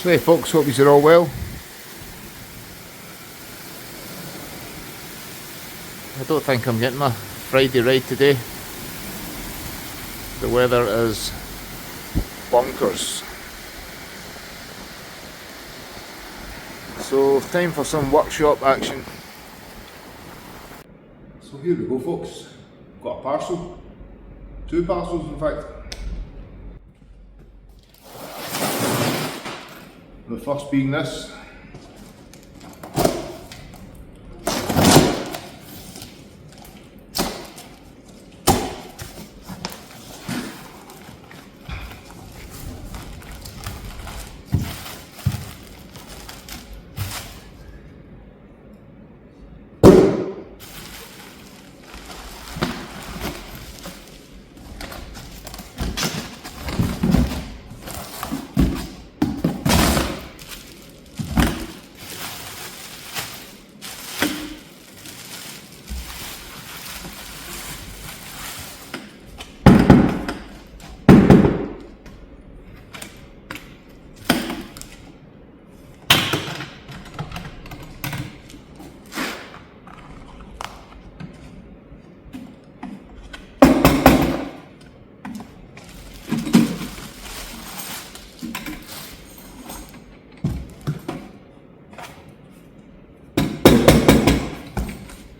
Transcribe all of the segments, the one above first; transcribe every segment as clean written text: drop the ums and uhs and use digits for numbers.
So hey folks, hope you're all well. I don't think I'm getting my Friday ride today. The weather is bonkers. So time for some workshop action. So here we go folks, got a parcel, 2 parcels in fact. The first being this.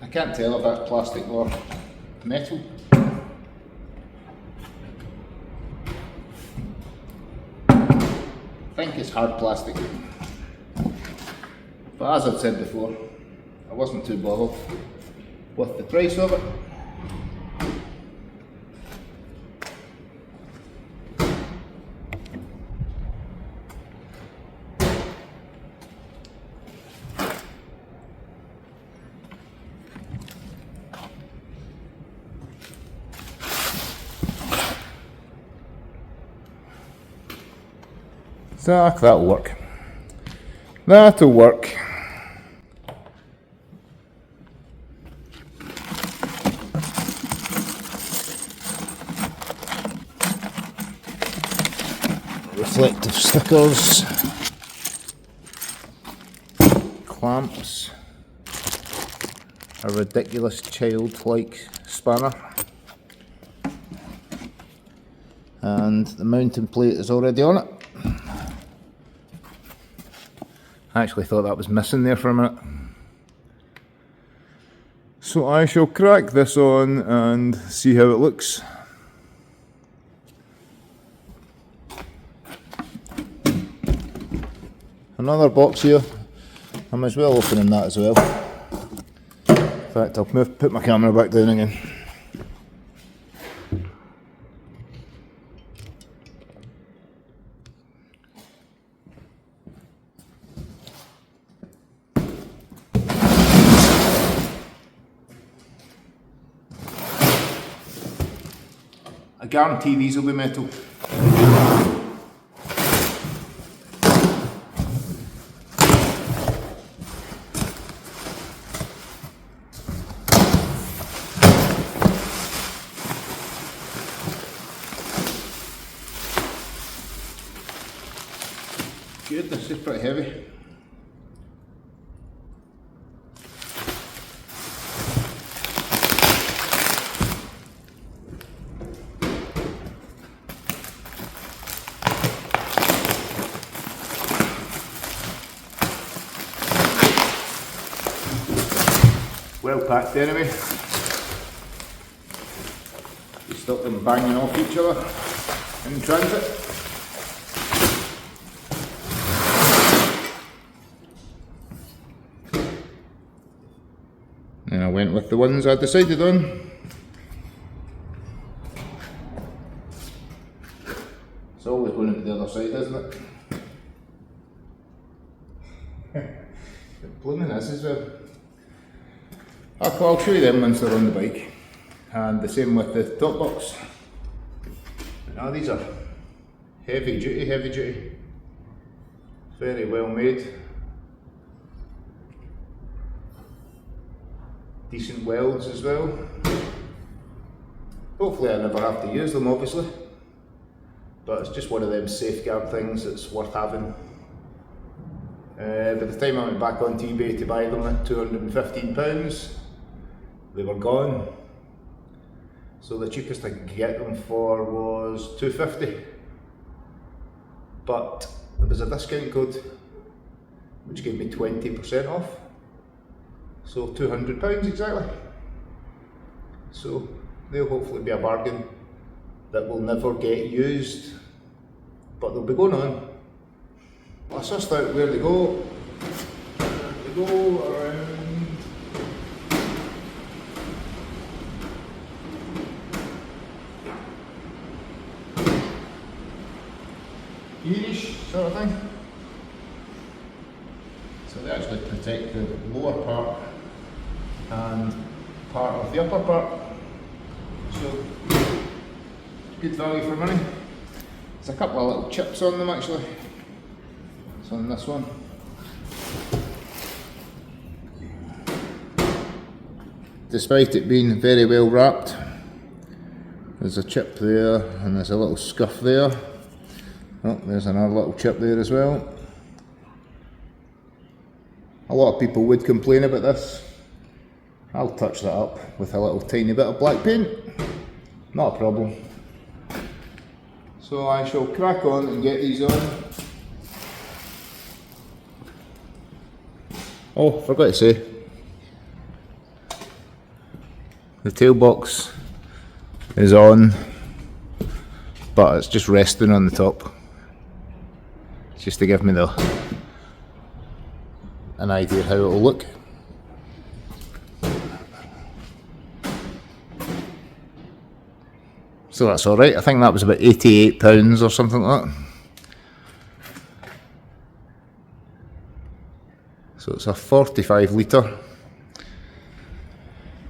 I can't tell if that's plastic or metal. I think it's hard plastic. But as I've said before, I wasn't too bothered with the price of it. Zack, that'll work. That'll work. Reflective stickers. Clamps. A ridiculous childlike spanner. And the mounting plate is already on it. I actually thought that was missing there for a minute. So I shall crack this on and see how it looks. Another box here. I might as well open that as well. In fact, I'll put my camera back down again. I guarantee these will be metal. Good, this is pretty heavy. Well packed anyway. You stop them banging off each other in transit. And I went with the ones I decided on. It's always going into the other side, isn't it? It blooming is as well. I'll show you them once they're on the bike, and the same with the Topbox. Now these are heavy duty, very well made, decent welds as well. Hopefully I never have to use them obviously, but it's just one of them safeguard things that's worth having By the time I went back onto eBay to buy them at £215, they were gone. So the cheapest I could get them for was £250. But there was a discount code which gave me 20% off. So £200 exactly. So they'll hopefully be a bargain that will never get used, but they'll be going on. I sussed out where they go. They go around here-ish sort of thing. So they actually protect the lower part and part of the upper part. So good value for money. There's a couple of little chips on them actually. It's on this one. Despite it being very well wrapped, there's a chip there and there's a little scuff there. Oh, there's another little chip there as well. A lot of people would complain about this. I'll touch that up with a little tiny bit of black paint. Not a problem. So I shall crack on and get these on. Oh, forgot to say, the tail box is on, but it's just resting on the top, just to give me an idea how it will look. So that's alright. I think that was about £88 or something like that. So it's a 45 litre,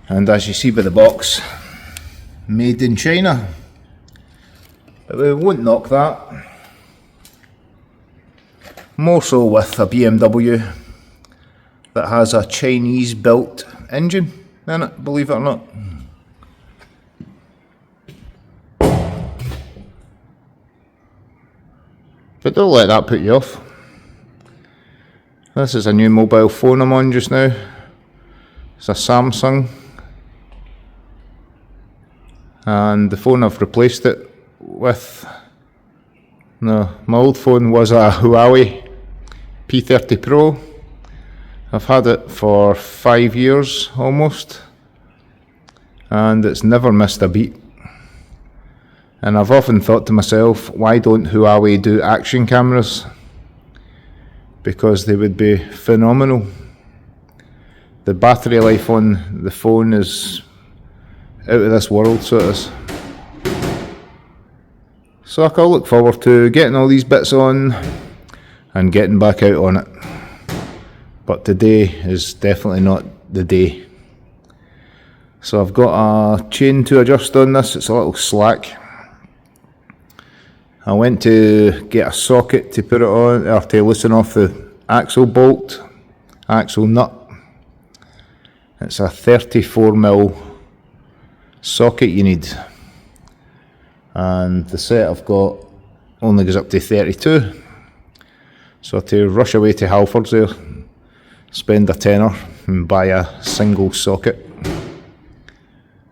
and as you see by the box, made in China. But we won't knock that. More so with a BMW that has a Chinese built engine in it, believe it or not. But don't let that put you off. This is a new mobile phone I'm on just now. It's a Samsung. And the phone I've replaced it with, no, my old phone was a Huawei P30 Pro. I've had it for 5 years almost, and it's never missed a beat. And I've often thought to myself, why don't Huawei do action cameras? Because they would be phenomenal. The battery life on the phone is out of this world, so it is. So I can look forward to getting all these bits on and getting back out on it. But today is definitely not the day. So I've got a chain to adjust on this, it's a little slack. I went to get a socket to put it on, or to loosen off the axle bolt, axle nut. It's a 34mm socket you need. And the set I've got only goes up to 32. So to rush away to Halfords there, spend a tenner and buy a single socket.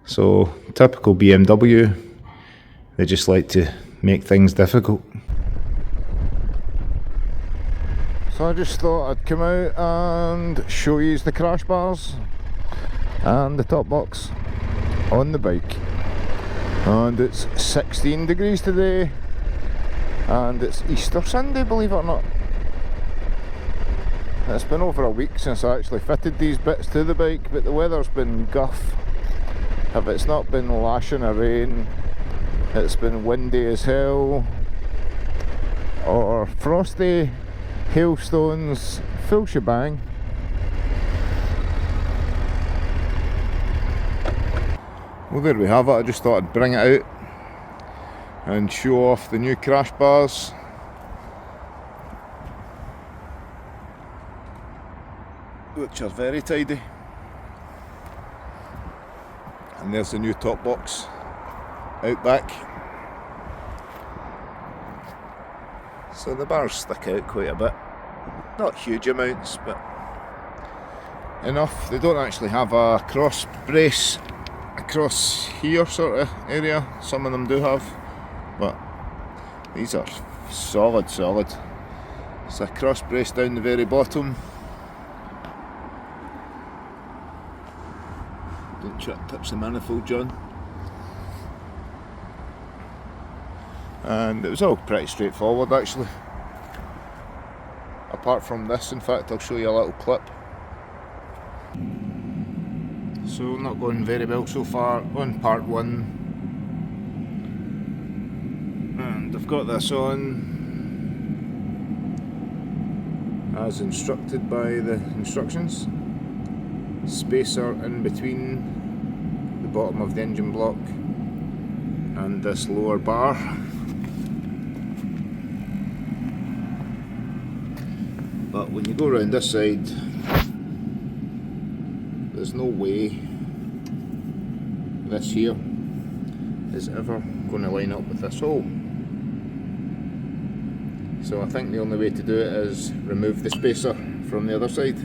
So typical BMW, they just like to make things difficult. So I just thought I'd come out and show you the crash bars and the top box on the bike. And it's 16 degrees today, and it's Easter Sunday, believe it or not. It's been over a week since I actually fitted these bits to the bike, but the weather's been guff. If it's not been lashing of rain, it's been windy as hell, or frosty, hailstones, full shebang. Well, there we have it. I just thought I'd bring it out and show off the new crash bars. Which are very tidy. And there's the new top box out back. So the bars stick out quite a bit. Not huge amounts, but enough. They don't actually have a cross brace across here sort of area. Some of them do have, but these are solid. It's a cross brace down the very bottom. Don't touch the manifold, John. And it was all pretty straightforward actually. Apart from this, in fact, I'll show you a little clip. So not going very well so far on part 1. And I've got this on as instructed by the instructions. Spacer in between the bottom of the engine block and this lower bar. But when you go around this side, there's no way this here is ever going to line up with this hole. So I think the only way to do it is remove the spacer from the other side.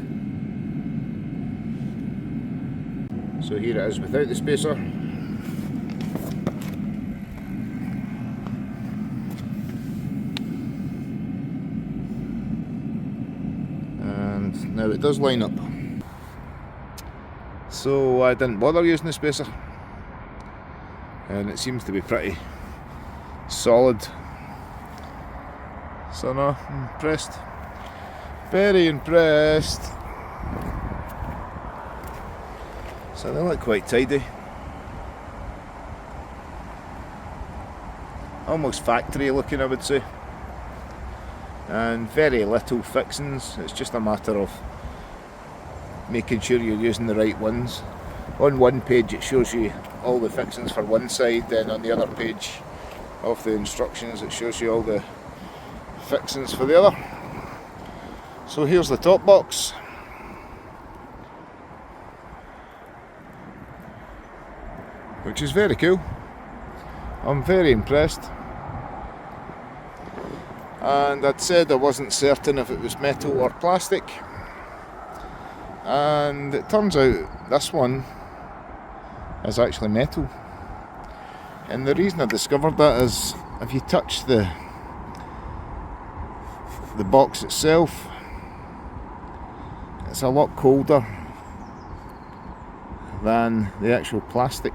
So here it is without the spacer. And now it does line up. So I didn't bother using the spacer. And it seems to be pretty solid. So no, I'm impressed. Very impressed. So they look quite tidy. Almost factory looking, I would say. And very little fixings. It's just a matter of making sure you're using the right ones. On one page it shows you all the fixings for one side, then on the other page of the instructions it shows you all the fixings for the other. So here's the top box. Which is very cool. I'm very impressed. And I'd said I wasn't certain if it was metal or plastic. And it turns out this one is actually metal. And the reason I discovered that is if you touch the box itself, it's a lot colder than the actual plastic.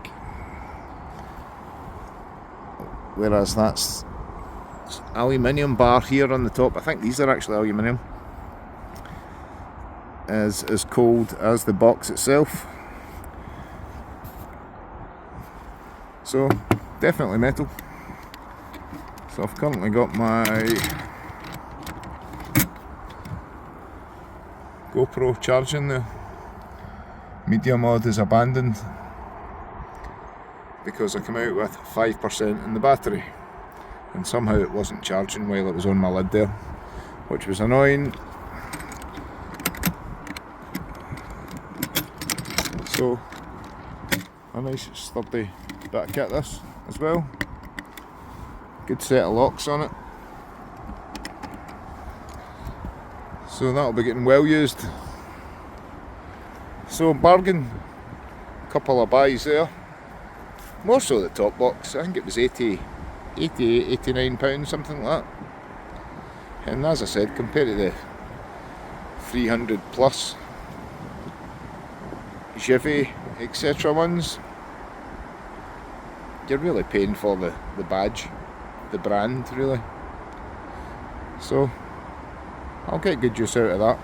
Whereas that's aluminium bar here on the top, I think these are actually aluminium, is as cold as the box itself. So definitely metal. So I've currently got my GoPro charging. The media mod is abandoned because I came out with 5% in the battery and somehow it wasn't charging while it was on my lid there, which was annoying. So a nice sturdy bit of kit this as well. Good set of locks on it. So that'll be getting well used. So bargain, couple of buys there. More so the top box, I think it was 88, 89 pounds, something like that. And as I said, compared to the 300 plus Chevy etc ones, you're really paying for the badge, the brand really. So I'll get good use out of that.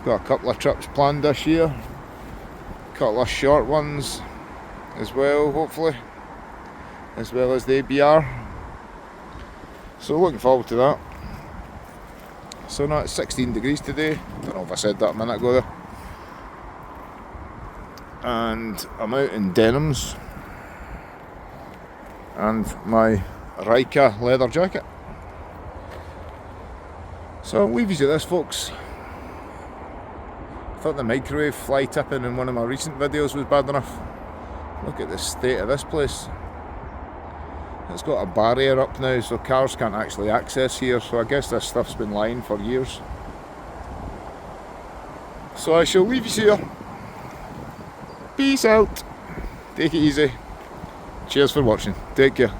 Got a couple of trips planned this year, a couple of short ones as well, hopefully, as well as the ABR. So looking forward to that. So now it's 16 degrees today. Don't know if I said that a minute ago there. And I'm out in denims and my Rika leather jacket. So I'll leave you to this, folks. I thought the microwave fly tipping in one of my recent videos was bad enough. Look at the state of this place. It's got a barrier up now so cars can't actually access here, so I guess this stuff's been lying for years. So I shall leave you here. Peace out. Take it easy. Cheers for watching. Take care.